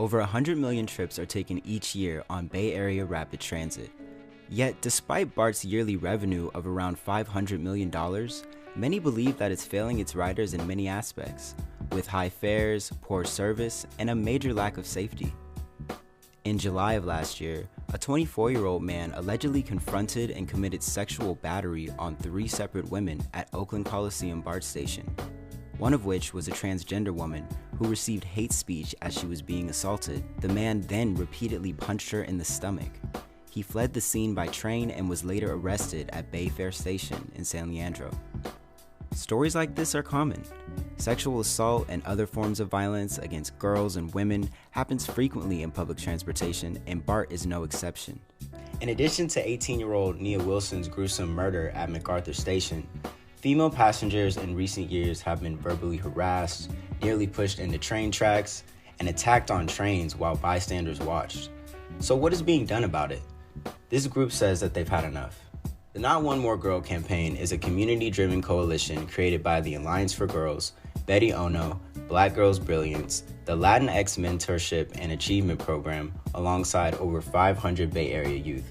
Over 100 million trips are taken each year on Bay Area rapid transit. Yet, despite BART's yearly revenue of around $500 million, many believe that it's failing its riders in many aspects, with high fares, poor service, and a major lack of safety. In July of last year, a 24-year-old man allegedly confronted and committed sexual battery on 3 separate women at Oakland Coliseum BART station, one of which was a transgender woman who received hate speech as she was being assaulted. The man then repeatedly punched her in the stomach. He fled the scene by train and was later arrested at Bayfair Station in San Leandro. Stories like this are common. Sexual assault and other forms of violence against girls and women happens frequently in public transportation, and BART is no exception. In addition to 18-year-old Nia Wilson's gruesome murder at MacArthur Station, female passengers in recent years have been verbally harassed, nearly pushed into train tracks, and attacked on trains while bystanders watched. So what is being done about it? This group says that they've had enough. The Not One More Girl campaign is a community-driven coalition created by the ALLIANCE4GIRLS, Betty Ono, Black Girls Brilliance, the Latinx Mentorship and Achievement Program, alongside over 500 Bay Area youth,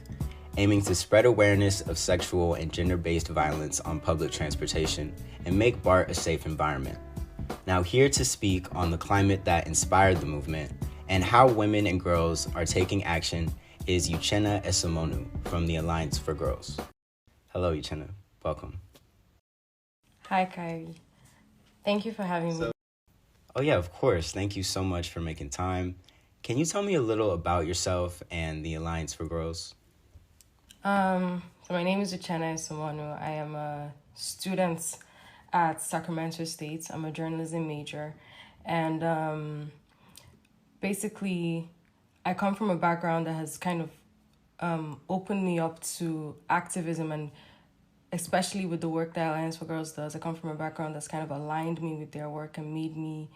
aiming to spread awareness of sexual and gender-based violence on public transportation and make BART a safe environment. Now, here to speak on the climate that inspired the movement and how women and girls are taking action is Uche Esomunu from the ALLIANCE4GIRLS. Hello, Uche. Welcome. Hi, Kyrie. Thank you for having me. Oh yeah, of course. Thank you so much for making time. Can you tell me a little about yourself and the ALLIANCE4GIRLS? So my name is Uche Esomunu. I am a student at Sacramento State. I'm a journalism major. And basically, I come from a background that has kind of opened me up to activism, and especially with the work that ALLIANCE4GIRLS does. I come from a background that's kind of aligned me with their work and made me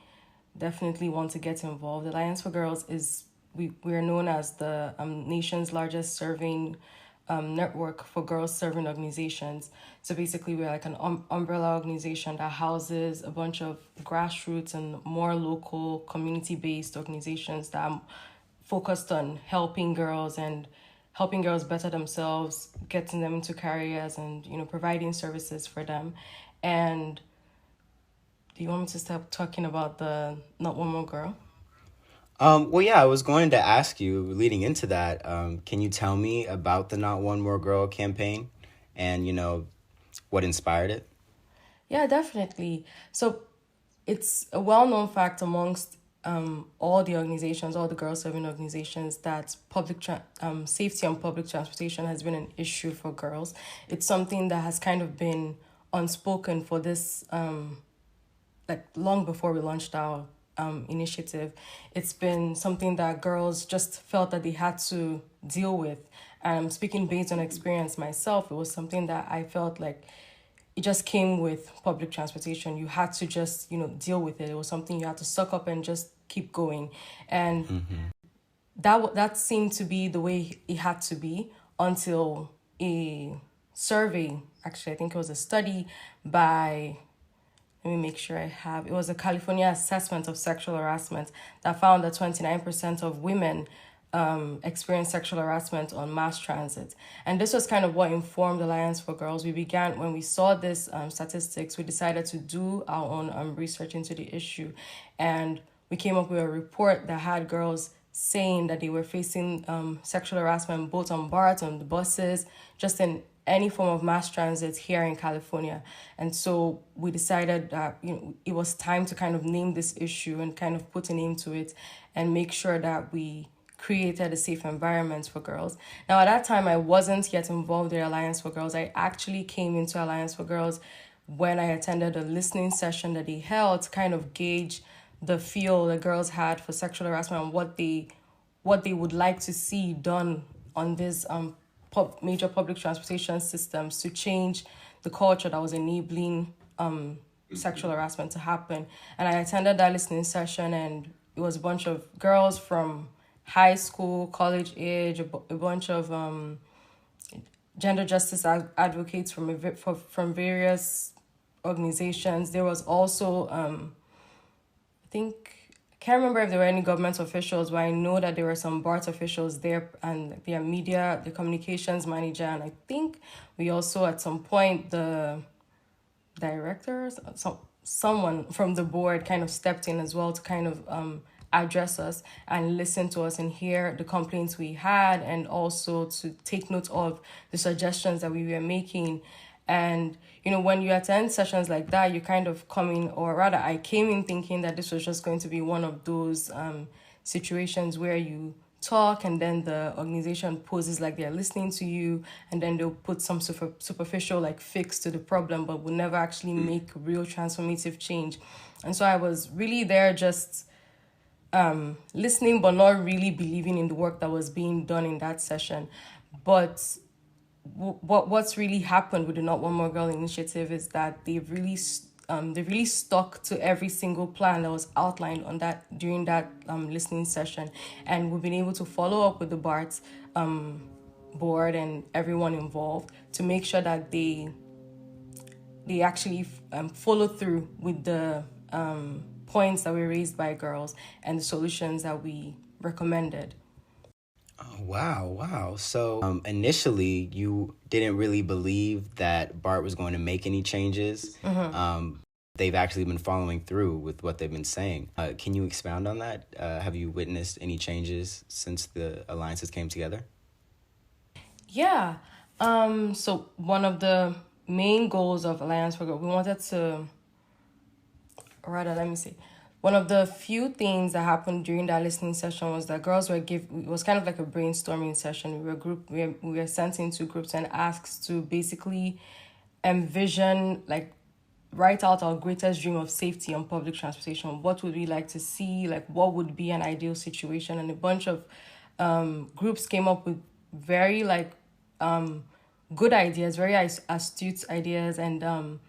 definitely want to get involved. ALLIANCE4GIRLS is, we are known as the nation's largest serving network for girls serving organizations. So basically we're like an umbrella organization that houses a bunch of grassroots and more local community-based organizations that are focused on helping girls better themselves, getting them into careers, and providing services for them. And do you want me to start talking about the Not One More Girl? Well, yeah, I was going to ask you, leading into that, can you tell me about the Not One More Girl campaign and, what inspired it? Yeah, definitely. So it's a well-known fact amongst all the organizations, all the girl serving organizations, that safety on public transportation has been an issue for girls. It's something that has kind of been unspoken for this, long before we launched our initiative. It's been something that girls just felt that they had to deal with. And speaking based on experience myself, it was something that I felt like it just came with public transportation. You had to just, deal with it. It was something you had to suck up and just keep going. And that seemed to be the way it had to be until a survey, actually, I think it was a study by, let me make sure it was a California assessment of sexual harassment that found that 29% of women experience sexual harassment on mass transit. And this was kind of what informed ALLIANCE4GIRLS. When we saw this statistics, we decided to do our own research into the issue. And we came up with a report that had girls saying that they were facing sexual harassment both on BART, on the buses, just in any form of mass transit here in California. And so we decided that it was time to kind of name this issue and kind of put a name to it and make sure that we created a safe environment for girls. Now, at that time, I wasn't yet involved in ALLIANCE4GIRLS. I actually came into ALLIANCE4GIRLS when I attended a listening session that they held to kind of gauge the feel the girls had for sexual harassment and what they would like to see done on this major public transportation systems to change the culture that was enabling sexual harassment to happen. And I attended that listening session, and it was a bunch of girls from high school, college age, a bunch of gender justice advocates from various organizations. There was also, I can't remember if there were any government officials, but I know that there were some BART officials there and their media, the communications manager, and I think we also at some point the directors, someone from the board kind of stepped in as well to kind of address us and listen to us and hear the complaints we had, and also to take note of the suggestions that we were making. And, you know, when you attend sessions like that, you kind of come in, or rather I came in thinking that this was just going to be one of those situations where you talk and then the organization poses like they're listening to you, and then they'll put some superficial like fix to the problem, but will never actually make real transformative change. And so I was really there just listening, but not really believing in the work that was being done in that session. But what's really happened with the Not One More Girl initiative is that they've really stuck to every single plan that was outlined on that during that listening session, and we've been able to follow up with the BART board and everyone involved to make sure that they actually follow through with the points that were raised by girls and the solutions that we recommended. Oh, wow. So initially, you didn't really believe that BART was going to make any changes. They've actually been following through with what they've been saying. Can you expound on that? Have you witnessed any changes since the alliances came together? Yeah. So one of the main goals of Alliance for Girls, we wanted to, one of the few things that happened during that listening session was that girls it was kind of like a brainstorming session. We were sent into groups and asked to basically envision, like, write out our greatest dream of safety on public transportation. What would we like to see? Like, what would be an ideal situation? And a bunch of groups came up with very good ideas, very astute ideas, and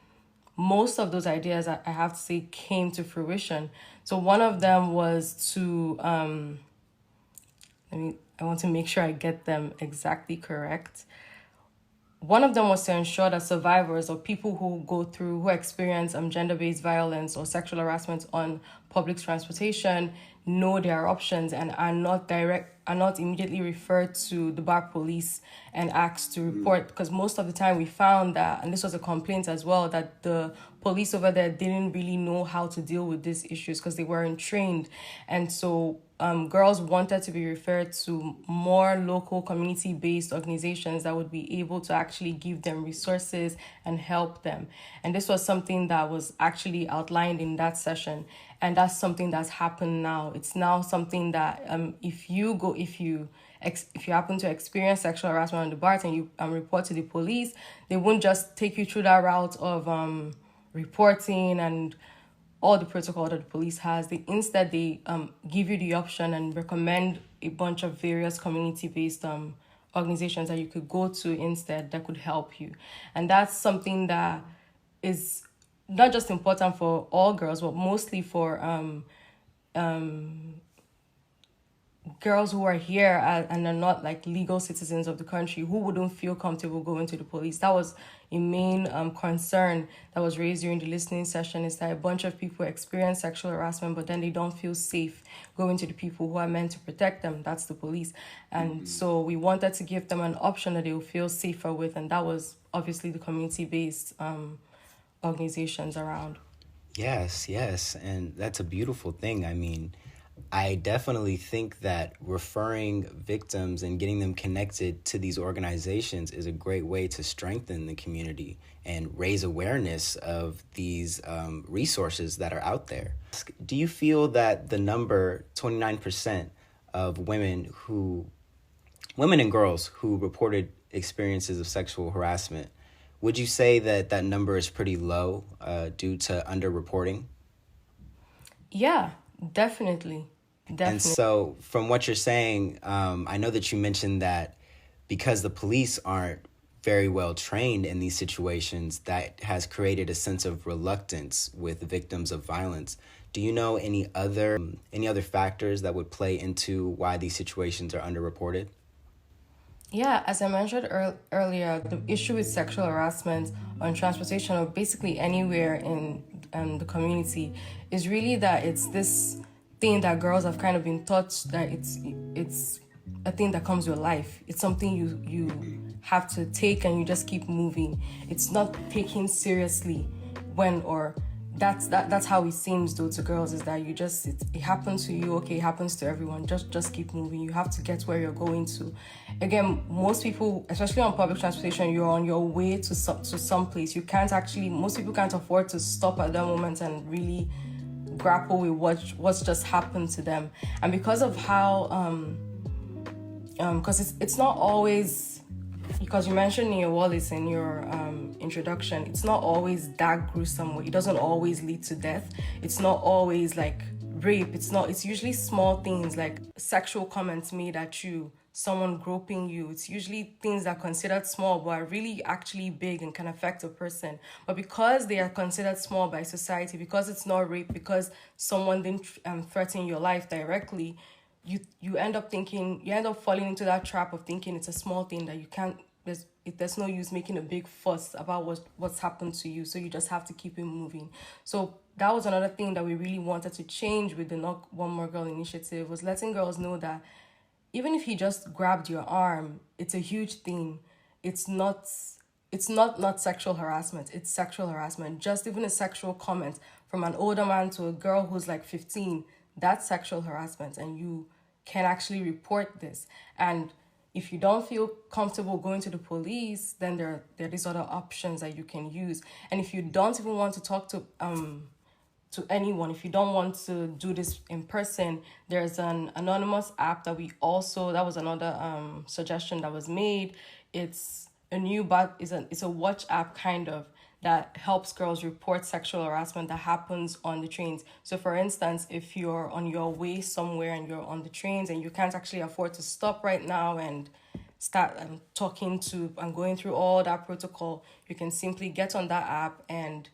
most of those ideas, I have to say, came to fruition. So one of them was to, I want to make sure I get them exactly correct. One of them was to ensure that survivors or people who experience gender-based violence or sexual harassment on public transportation know their options and are not immediately referred to the BART police and asked to report. Because most of the time we found that, and this was a complaint as well, that the police over there didn't really know how to deal with these issues because they weren't trained. And so girls wanted to be referred to more local community-based organizations that would be able to actually give them resources and help them. And this was something that was actually outlined in that session. And that's something that's happened now. It's now something that if you happen to experience sexual harassment on the BART and you report to the police, they won't just take you through that route of reporting and all the protocol that the police has. Instead they give you the option and recommend a bunch of various community-based organizations that you could go to instead that could help you. And that's something that is not just important for all girls, but mostly for girls who are here and are not like legal citizens of the country, who wouldn't feel comfortable going to the police. That was a main concern that was raised during the listening session, is that a bunch of people experience sexual harassment, but then they don't feel safe going to the people who are meant to protect them. That's the police. And so we wanted to give them an option that they will feel safer with, and that was obviously the community-based organizations around. Yes, and that's a beautiful thing. I mean, I definitely think that referring victims and getting them connected to these organizations is a great way to strengthen the community and raise awareness of these resources that are out there. Do you feel that the number 29% of women and girls who reported experiences of sexual harassment, would you say that that number is pretty low due to underreporting? Yeah, definitely. And so from what you're saying, I know that you mentioned that because the police aren't very well trained in these situations, that has created a sense of reluctance with victims of violence. Do you know any other factors that would play into why these situations are underreported? Yeah, as I mentioned earlier, the issue with sexual harassment on transportation or basically anywhere in the community is really that it's this thing that girls have kind of been taught that it's a thing that comes with life. It's something you have to take and you just keep moving. It's not taken seriously when or that's how it seems though to girls, is that you just it happens to you, okay, it happens to everyone, just keep moving. You have to get where you're going to. Again, most people, especially on public transportation, you're on your way to some place. You can't actually, most people can't afford to stop at that moment and really grapple with what's just happened to them. And because of how because it's not always, because you mentioned Nia Wallace in your introduction, it's not always that gruesome. It doesn't always lead to death. It's not always like rape. It's usually small things like sexual comments made at you, someone groping you. It's usually things that are considered small but are really actually big and can affect a person. But because they are considered small by society, because it's not rape, because someone didn't threaten your life directly, you end up falling into that trap of thinking it's a small thing that you can't, there's no use making a big fuss about what's happened to you, so you just have to keep it moving. So that was another thing that we really wanted to change with the Not One More Girl initiative, was letting girls know that even if he just grabbed your arm, it's a huge thing. It's not sexual harassment, it's sexual harassment. Just even a sexual comment from an older man to a girl who's like 15, that's sexual harassment, and you can actually report this. And if you don't feel comfortable going to the police, then there are these other options that you can use. And if you don't even want to talk to anyone, if you don't want to do this in person, there's an anonymous app that was another suggestion that was made. It's a new, but it's a watch app kind of, that helps girls report sexual harassment that happens on the trains. So for instance, if you're on your way somewhere and you're on the trains and you can't actually afford to stop right now and start talking to and going through all that protocol, you can simply get on that app and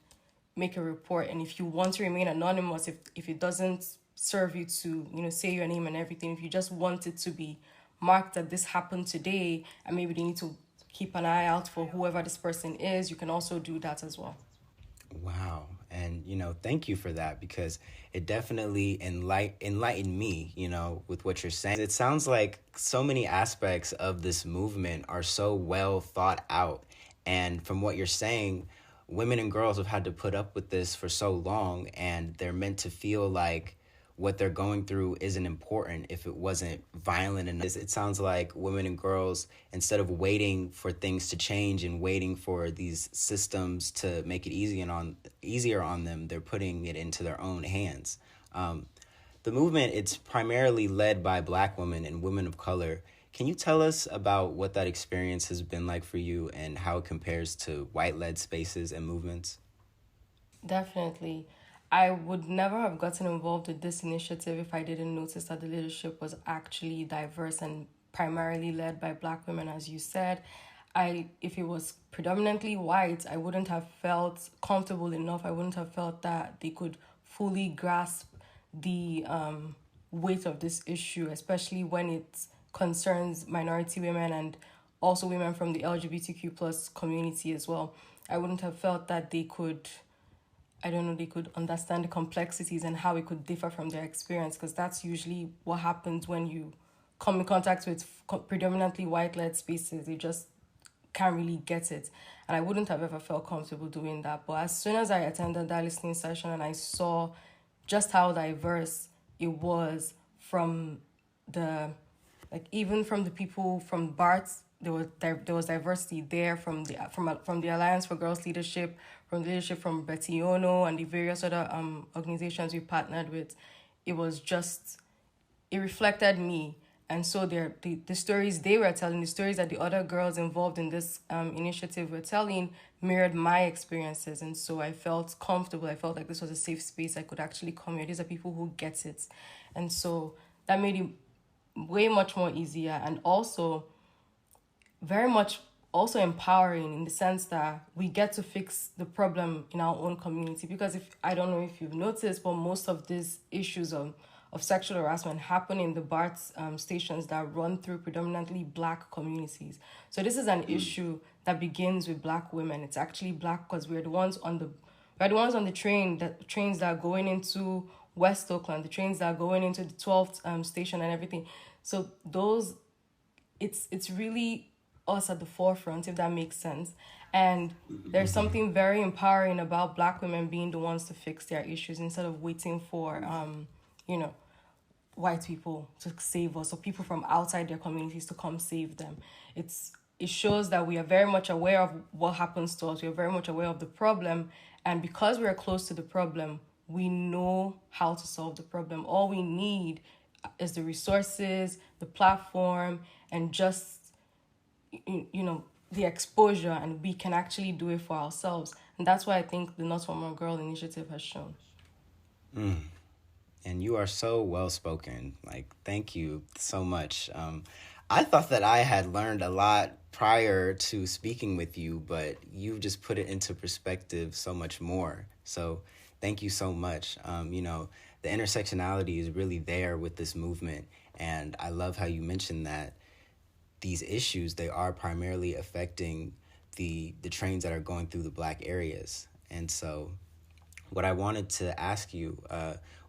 make a report. And if you want to remain anonymous, if it doesn't serve you to, say your name and everything, if you just want it to be marked that this happened today and maybe they need to keep an eye out for whoever this person is, you can also do that as well. Wow. And, thank you for that, because it definitely enlightened me, with what you're saying. It sounds like so many aspects of this movement are so well thought out. And from what you're saying, women and girls have had to put up with this for so long, and they're meant to feel like what they're going through isn't important if it wasn't violent enough. It sounds like women and girls, instead of waiting for things to change and waiting for these systems to make it easier on them, they're putting it into their own hands. The movement, it's primarily led by Black women and women of color. Can you tell us about what that experience has been like for you and how it compares to white-led spaces and movements? Definitely. I would never have gotten involved with this initiative if I didn't notice that the leadership was actually diverse and primarily led by Black women, as you said. If it was predominantly white, I wouldn't have felt comfortable enough. I wouldn't have felt that they could fully grasp the weight of this issue, especially when it concerns minority women and also women from the LGBTQ plus community as well. I wouldn't have felt that they could understand the complexities and how it could differ from their experience, because that's usually what happens when you come in contact with predominantly white-led spaces. You just can't really get it. And I wouldn't have ever felt comfortable doing that. But as soon as I attended that listening session and I saw just how diverse it was from even from the people from BART, there was diversity there from the Alliance4GIRLS leadership, from leadership from Betty Ono and the various other organizations we partnered with. It reflected me. And so the stories they were telling, the stories that the other girls involved in this initiative were telling, mirrored my experiences. And so I felt comfortable. I felt like this was a safe space. I could actually come here. These are people who get it. And so that made it way much more easier, and also very much also empowering, in the sense that we get to fix the problem in our own community. Because I don't know if you've noticed, but most of these issues of sexual harassment happen in the BART stations that run through predominantly Black communities. So this is an issue that begins with Black women. It's actually Black because we're the ones on the trains that are going into West Oakland, the trains that are going into the 12th station and everything. So those, it's really us at the forefront, if that makes sense. And there's something very empowering about Black women being the ones to fix their issues instead of waiting for, you know, white people to save us or people from outside their communities to come save them. It shows that we are very much aware of what happens to us. We are very much aware of the problem, and because we are close to the problem, we know how to solve the problem. All we need is the resources, the platform, and just the exposure, and we can actually do it for ourselves. And that's why I think the Not One More Girl initiative has shown. And you are so well spoken. Like, thank you so much. I thought that I had learned a lot prior to speaking with you, but you've just put it into perspective so much more. So thank you so much. The intersectionality is really there with this movement. And I love how you mentioned that these issues, they are primarily affecting the trains that are going through the Black areas. And so what I wanted to ask you,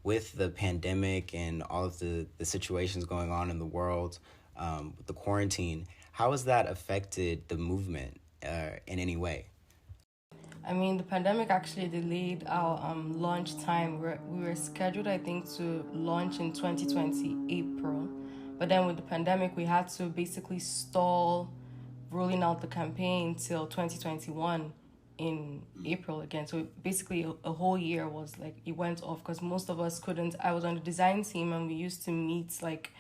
with the pandemic and all of the situations going on in the world, with the quarantine, how has that affected the movement in any way? I mean, the pandemic actually delayed our launch time. We were scheduled, I think, to launch in 2020 April. But then with the pandemic, we had to basically stall rolling out the campaign till 2021 in April again. So basically a whole year was like, it went off because most of us couldn't. I was on the design team and we used to meet like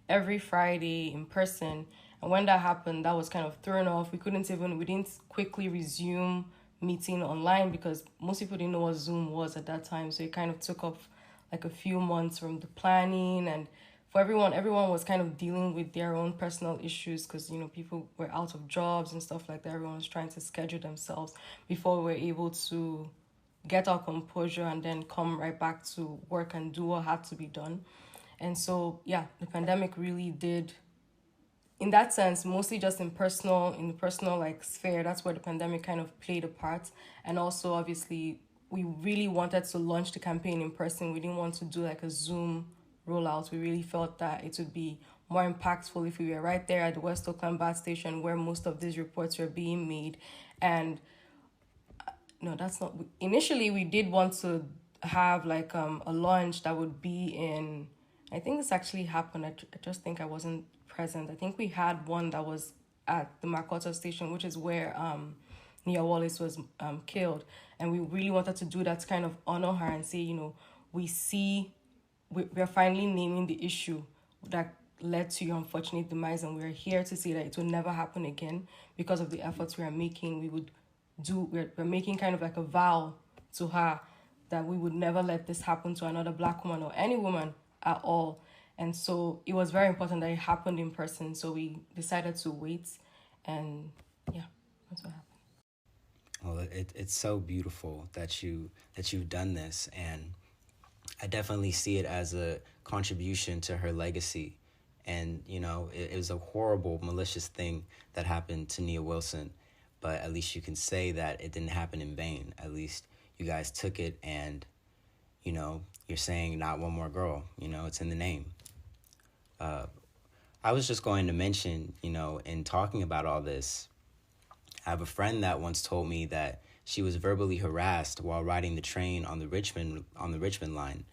every Friday in person. And when that happened, that was kind of thrown off. We didn't quickly resume meeting online because most people didn't know what Zoom was at that time. So it kind of took off like a few months from the planning, and for everyone was kind of dealing with their own personal issues because, people were out of jobs and stuff like that. Everyone was trying to schedule themselves before we were able to get our composure and then come right back to work and do what had to be done. And so, yeah, the pandemic really did, in that sense, mostly just in the personal like sphere. That's where the pandemic kind of played a part. And also, obviously, we really wanted to launch the campaign in person. We didn't want to do like a Zoom rollout. We really felt that it would be more impactful if we were right there at the West Oakland BART station where most of these reports were being made. And no, that's not. Initially, we did want to have like a launch that would be in. I think this actually happened. I just think I wasn't present. I think we had one that was at the Makoto station, which is where Nia Wallace was killed, and we really wanted to do that to kind of honor her and say, we're finally naming the issue that led to your unfortunate demise, and we're here to say that it will never happen again because of the efforts we are making. We're making kind of like a vow to her that we would never let this happen to another Black woman or any woman at all. And so it was very important that it happened in person. So we decided to wait, and yeah, that's what happened. Well, it's so beautiful that you've done this, and I definitely see it as a contribution to her legacy. And, it was a horrible, malicious thing that happened to Nia Wilson, but at least you can say that it didn't happen in vain. At least you guys took it and, you're saying not one more girl, it's in the name. I was just going to mention, in talking about all this, I have a friend that once told me that she was verbally harassed while riding the train on the Richmond line.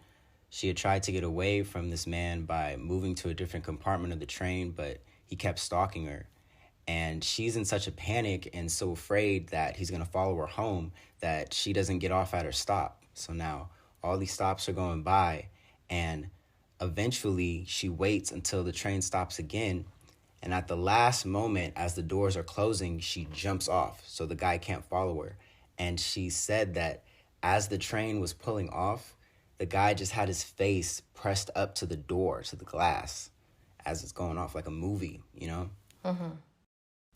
She had tried to get away from this man by moving to a different compartment of the train, but he kept stalking her. And she's in such a panic and so afraid that he's going to follow her home that she doesn't get off at her stop. So now all these stops are going by, and eventually she waits until the train stops again. And at the last moment, as the doors are closing, she jumps off so the guy can't follow her. And she said that as the train was pulling off, the guy just had his face pressed up to the door, to the glass, as it's going off like a movie, Mm-hmm.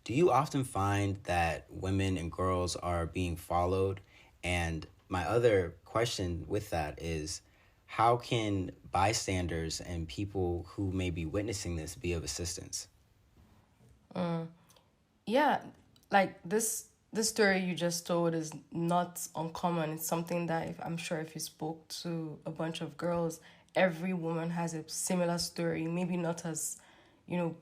Do you often find that women and girls are being followed? And my other question with that is, how can bystanders and people who may be witnessing this be of assistance? Yeah, like this this story you just told is not uncommon. It's something that I'm sure if you spoke to a bunch of girls, every woman has a similar story. Maybe not as, you know,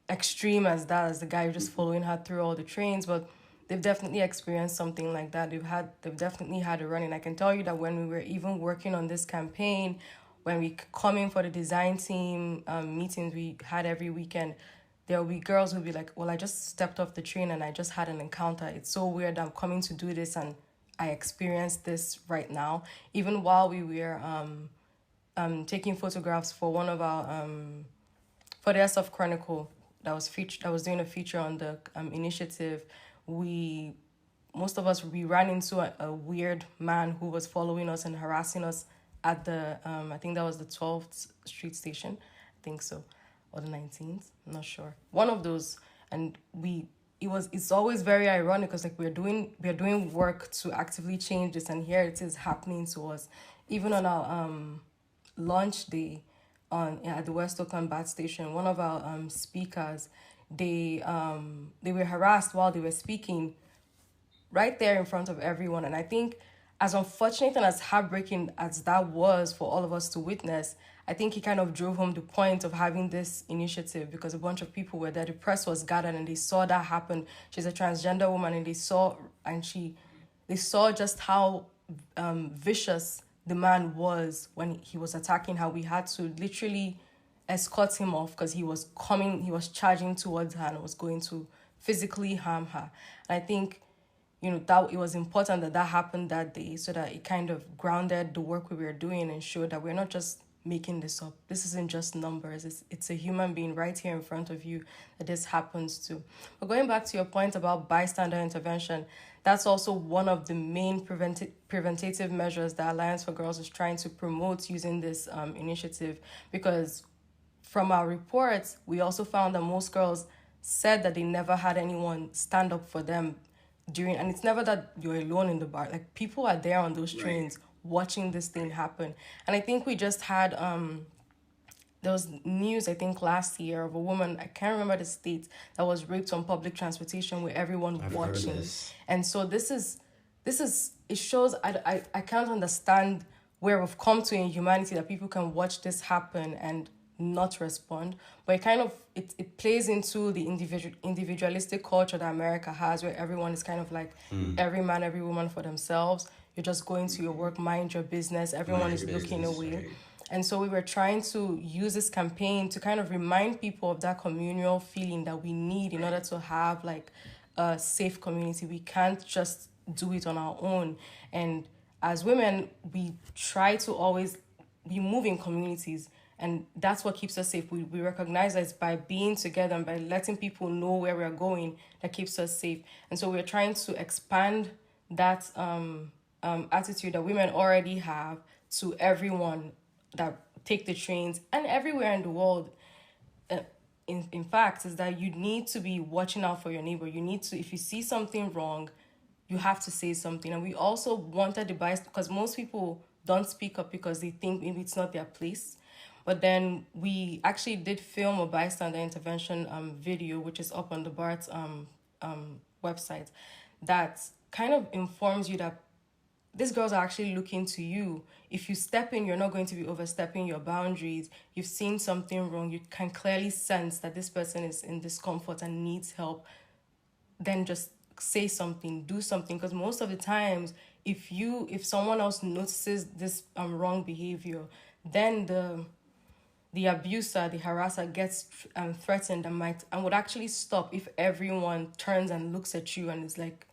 extreme as that, as the guy just following her through all the trains, but they've definitely experienced something like that. They've definitely had a run-in. I can tell you that when we were even working on this campaign, when we come in for the design team meetings we had every weekend, there will be girls who'll be like, well, I just stepped off the train and I just had an encounter. It's so weird I'm coming to do this and I experienced this right now. Even while we were taking photographs for one of our for the SF Chronicle that was doing a feature on the initiative, most of us, we ran into a weird man who was following us and harassing us at the I think that was the 12th Street station, I think so, or the 19th, I'm not sure, one of those. And it's always very ironic because like we're doing work to actively change this, and here it is happening to us. Even on our launch day at the West Oakland BART station, one of our speakers, they were harassed while they were speaking right there in front of everyone. And I think, as unfortunate and as heartbreaking as that was for all of us to witness, I think he kind of drove home the point of having this initiative, because a bunch of people were there. The press was gathered and they saw that happen. She's a transgender woman, and they saw just how vicious the man was when he was attacking her. We had to literally escort him off because he was charging towards her and was going to physically harm her. And I think, that it was important that happened that day, so that it kind of grounded the work we were doing and showed that we're not just making this up. This isn't just numbers. It's a human being right here in front of you that this happens to. But going back to your point about bystander intervention, that's also one of the main preventative measures that Alliance for Girls is trying to promote using this initiative, because from our reports, we also found that most girls said that they never had anyone stand up for them and it's never that you're alone in the bar. Like, people are there on those trains watching this thing happen. And I think we just had there was news, I think last year, of a woman, I can't remember the state, that was raped on public transportation with everyone watching. And so this is it shows I can't understand where we've come to in humanity, that people can watch this happen and not respond. But it kind of it plays into the individualistic culture that America has, where everyone is kind of like every man, every woman for themselves. You're just going to your work, mind your business. Everyone is looking away. Right. And so we were trying to use this campaign to kind of remind people of that communal feeling that we need in order to have like a safe community. We can't just do it on our own. And as women, we try to always be moving communities. And that's what keeps us safe. We recognize that it's by being together and by letting people know where we're going that keeps us safe. And so we're trying to expand that attitude that women already have to everyone that take the trains and everywhere in the world. In fact, is that you need to be watching out for your neighbor. You need to, if you see something wrong, you have to say something. And we also wanted the bias, because most people don't speak up because they think maybe it's not their place. But then we actually did film a bystander intervention video, which is up on the BART website, that kind of informs you that these girls are actually looking to you. If you step in, you're not going to be overstepping your boundaries. You've seen something wrong. You can clearly sense that this person is in discomfort and needs help. Then just say something, do something. Because most of the times, if someone else notices this wrong behavior, then the abuser, the harasser gets threatened and would actually stop if everyone turns and looks at you and is like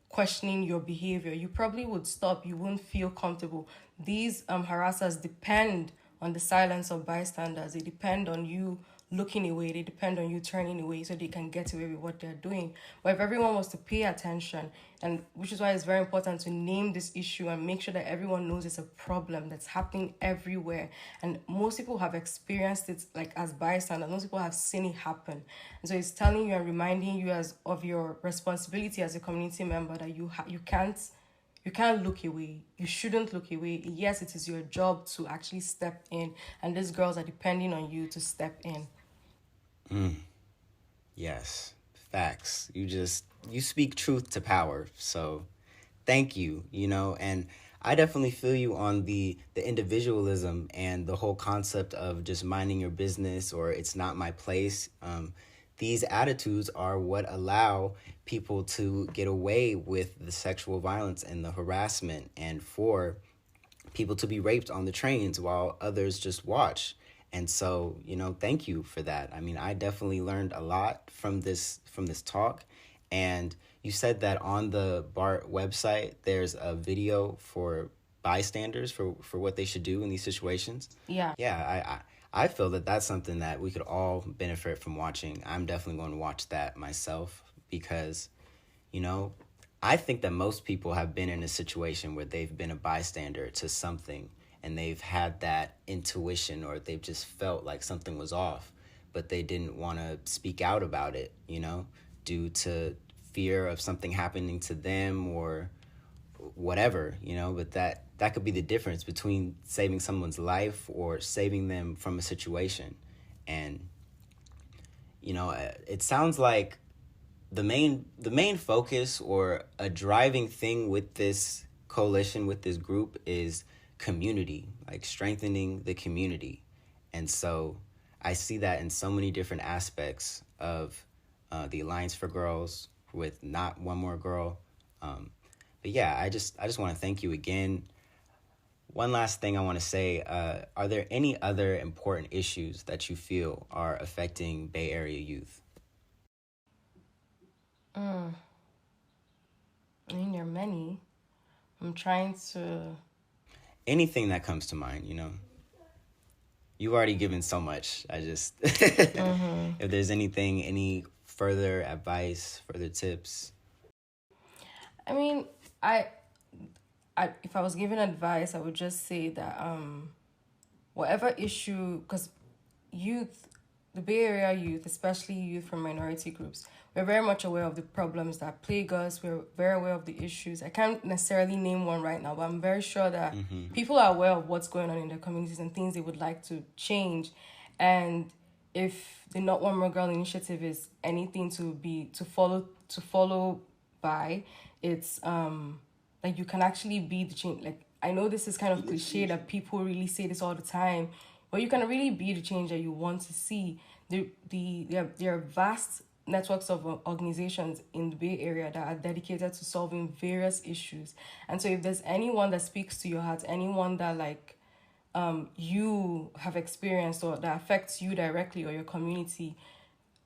questioning your behavior. You probably would stop. You wouldn't feel comfortable. These harassers depend on the silence of bystanders. They depend on you looking away. They depend on you turning away so they can get away with what they're doing. But if everyone was to pay attention, and which is why it's very important to name this issue and make sure that everyone knows it's a problem that's happening everywhere. And most people have experienced it like as bystanders. Most people have seen it happen. And so it's telling you and reminding you of your responsibility as a community member that you can't look away. You shouldn't look away. Yes, it is your job to actually step in. And these girls are depending on you to step in. Yes. Facts. You just you speak truth to power. So thank you, and I definitely feel you on the individualism and the whole concept of just minding your business or it's not my place. These attitudes are what allow people to get away with the sexual violence and the harassment, and for people to be raped on the trains while others just watch. And so, thank you for that. I mean, I definitely learned a lot from this talk. And you said that on the BART website, there's a video for bystanders for what they should do in these situations. Yeah. Yeah, I feel that that's something that we could all benefit from watching. I'm definitely going to watch that myself because, I think that most people have been in a situation where they've been a bystander to something and they've had that intuition or they've just felt like something was off, but they didn't want to speak out about it, due to fear of something happening to them or whatever, but that could be the difference between saving someone's life or saving them from a situation. And, it sounds like the main focus or a driving thing with this coalition, with this group, is community, like strengthening the community. And so I see that in so many different aspects of the Alliance for Girls with Not One More Girl. But yeah, I just want to thank you again. One last thing I want to say, are there any other important issues that you feel are affecting Bay Area youth? I mean, there are many. I'm trying to... Anything that comes to mind, You've already given so much. I just... If there's anything, any further advice, further tips? I mean, if I was given advice, I would just say that whatever issue, because youth, the Bay Area youth, especially youth from minority groups, we're very much aware of the problems that plague us. We're very aware of the issues. I can't necessarily name one right now, but I'm very sure that people are aware of what's going on in their communities and things they would like to change. And if the Not One More Girl initiative is anything to follow by, it's like you can actually be the change. Like, I know this is kind of cliche that people really say this all the time, but you can really be the change that you want to see. There are vast networks of organizations in the Bay Area that are dedicated to solving various issues. And so if there's anyone that speaks to your heart, anyone that you have experienced or that affects you directly or your community,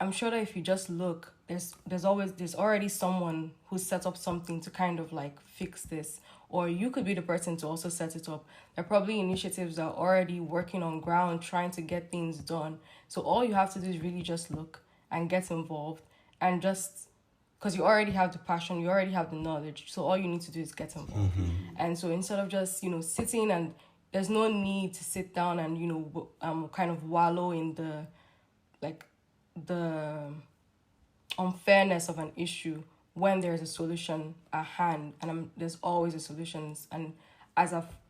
I'm sure that if you just look, there's already someone who set up something to kind of fix this, or you could be the person to also set it up. There are probably initiatives that are already working on ground trying to get things done. So all you have to do is really just look and get involved, and just because you already have the passion, you already have the knowledge, so all you need to do is get involved. And so instead of just sitting, and there's no need to sit down and kind of wallow in the unfairness of an issue when there's a solution at hand, and there's always a solution. And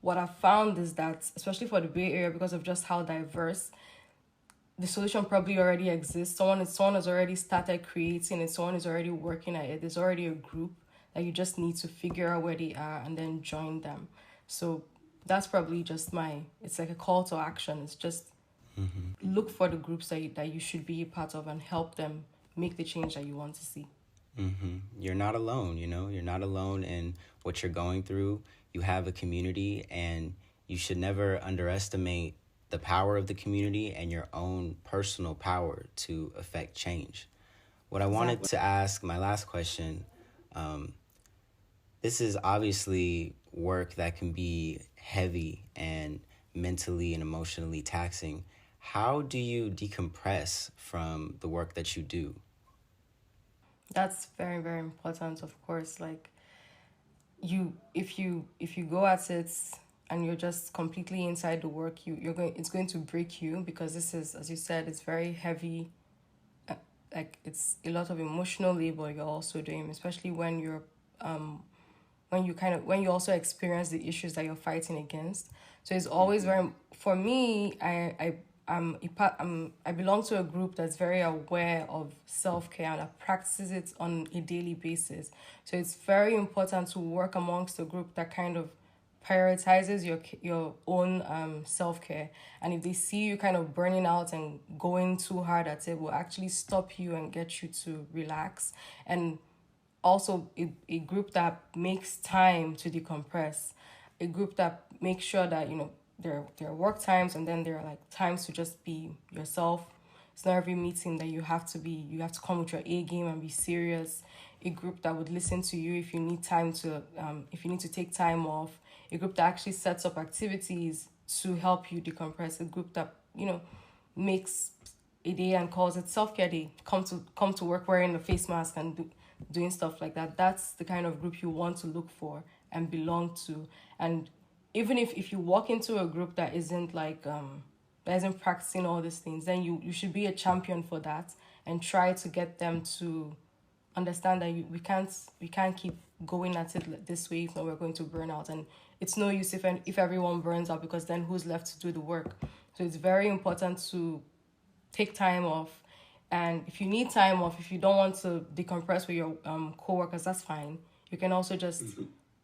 what I've found is that, especially for the Bay Area, because of just how diverse, the solution probably already exists. Someone has already started creating it. Someone is already working at it. There's already a group that you just need to figure out where they are and then join them. So that's probably just it's like a call to action. It's just look for the groups that you should be a part of and help them make the change that you want to see. You're not alone, You're not alone in what you're going through. You have a community, and you should never underestimate the power of the community and your own personal power to affect change. What I wanted to ask, my last question, this is obviously work that can be heavy and mentally and emotionally taxing. How do you decompress from the work that you do? That's very, very important, of course. If you go at it and you're just completely inside the work, it's going to break you, because this is, as you said, it's very heavy. It's a lot of emotional labor you're also doing, especially when you're when you also experience the issues that you're fighting against. So it's always very, for me, I I belong to a group that's very aware of self-care and that practices it on a daily basis. So it's very important to work amongst a group that kind of prioritizes your own self-care. And if they see you kind of burning out and going too hard at it, will actually stop you and get you to relax. And also a group that makes time to decompress, a group that makes sure that, you know, there are work times and then there are like times to just be yourself. It's not every meeting that you have to come with your A game and be serious. A group that would listen to you if you need time to if you need to take time off. A group that actually sets up activities to help you decompress. A group that, you know, makes a day and calls it self-care day. Come to work wearing a face mask and doing stuff like that. That's the kind of group you want to look for and belong to. And even if you walk into a group that isn't like that isn't practicing all these things, then you should be a champion for that and try to get them to understand that we can't keep going at it this way if not we're going to burn out. And it's no use if everyone burns out, because then who's left to do the work? So it's very important to take time off. And if you need time off, if you don't want to decompress with your co-workers, that's fine. You can also just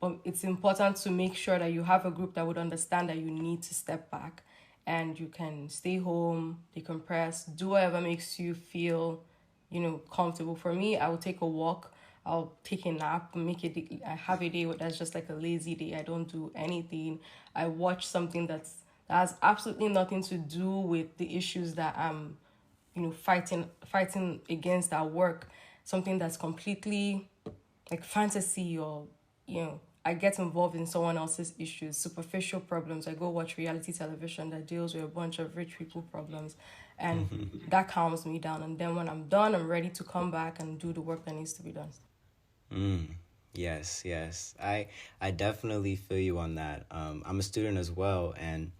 but it's important to make sure that you have a group that would understand that you need to step back and you can stay home, decompress, do whatever makes you feel, you know, comfortable. For me, I will take a walk, I'll take a nap, I have a day that's just like a lazy day. I don't do anything. I watch something that has absolutely nothing to do with the issues that I'm, you know, fighting against at work. Something that's completely like fantasy, or, you know, I get involved in someone else's issues, superficial problems. I go watch reality television that deals with a bunch of rich people problems, and that calms me down. And then when I'm done, I'm ready to come back and do the work that needs to be done. Yes. I definitely feel you on that. I'm a student as well, and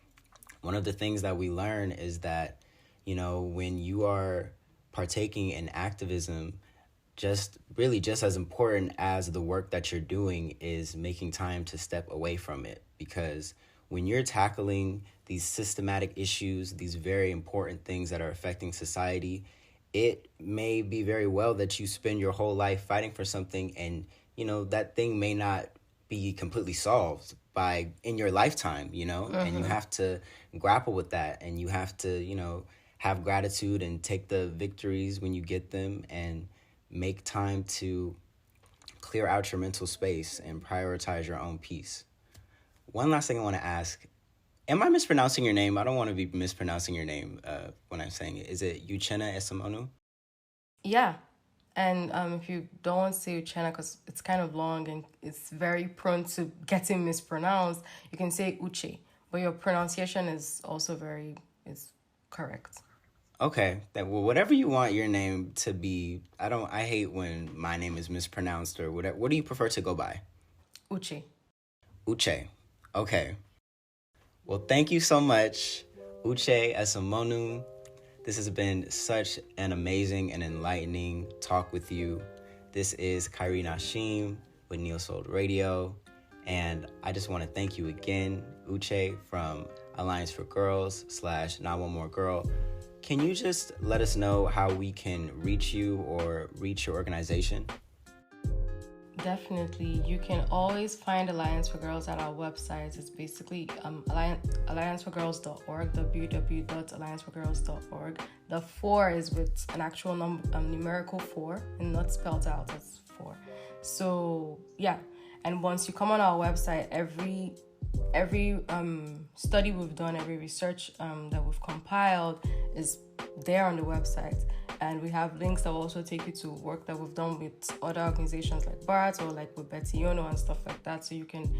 one of the things that we learn is that, you know, when you are partaking in activism, just as important as the work that you're doing is making time to step away from it. Because when you're tackling these systematic issues, these very important things that are affecting society, it may be very well that you spend your whole life fighting for something, and, you know, that thing may not be completely solved in your lifetime, you know, and you have to grapple with that, and you have to, you know, have gratitude and take the victories when you get them, and make time to clear out your mental space and prioritize your own peace. One last thing I want to ask, am I mispronouncing your name? I don't want to be mispronouncing your name when I'm saying it. Is it Uche Esomunu? Yeah. And if you don't want to say Uchenna because it's kind of long and it's very prone to getting mispronounced, you can say Uche. But your pronunciation is also is correct. Okay, well, whatever you want your name to be. I hate when my name is mispronounced or whatever. What do you prefer to go by? Uche. Uche. Okay. Well, thank you so much, Uche Esomunu. This has been such an amazing and enlightening talk with you. This is Kyrie Nashim with Neil Sold Radio. And I just want to thank you again, Uche, from Alliance for Girls / Not One More Girl. Can you just let us know how we can reach you or reach your organization? Definitely. You can always find Alliance for Girls at our website. It's basically allianceforgirls.org, www.allianceforgirls.org. The 4 is with an actual numerical 4 and not spelled out as 4. So, yeah. And once you come on our website, every study we've done, every research that we've compiled is there on the website. And we have links that will also take you to work that we've done with other organizations like BART or like with Betty Yono and stuff like that. So you can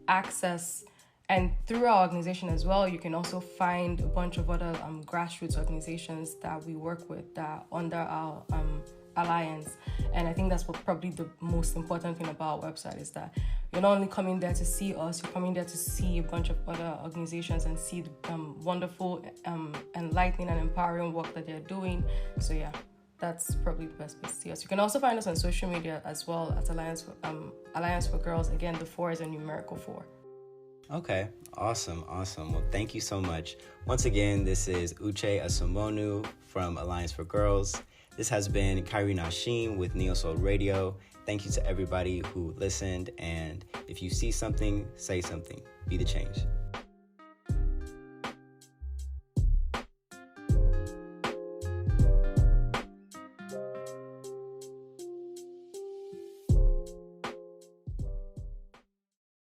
access, and through our organization as well, you can also find a bunch of other grassroots organizations that we work with that are under our alliance. And I think that's probably the most important thing about our website is that you're not only coming there to see us, you're coming there to see a bunch of other organizations and see the wonderful, enlightening and empowering work that they're doing. So yeah, that's probably the best place to see us. You can also find us on social media as well at Alliance for Girls. Again, the 4 is a numerical 4. Okay, awesome. Well, thank you so much. Once again, this is Uche Esomunu from Alliance for Girls. This has been Kyrie Nashim with Neo Soul Radio. Thank you to everybody who listened, and if you see something, say something. Be the change.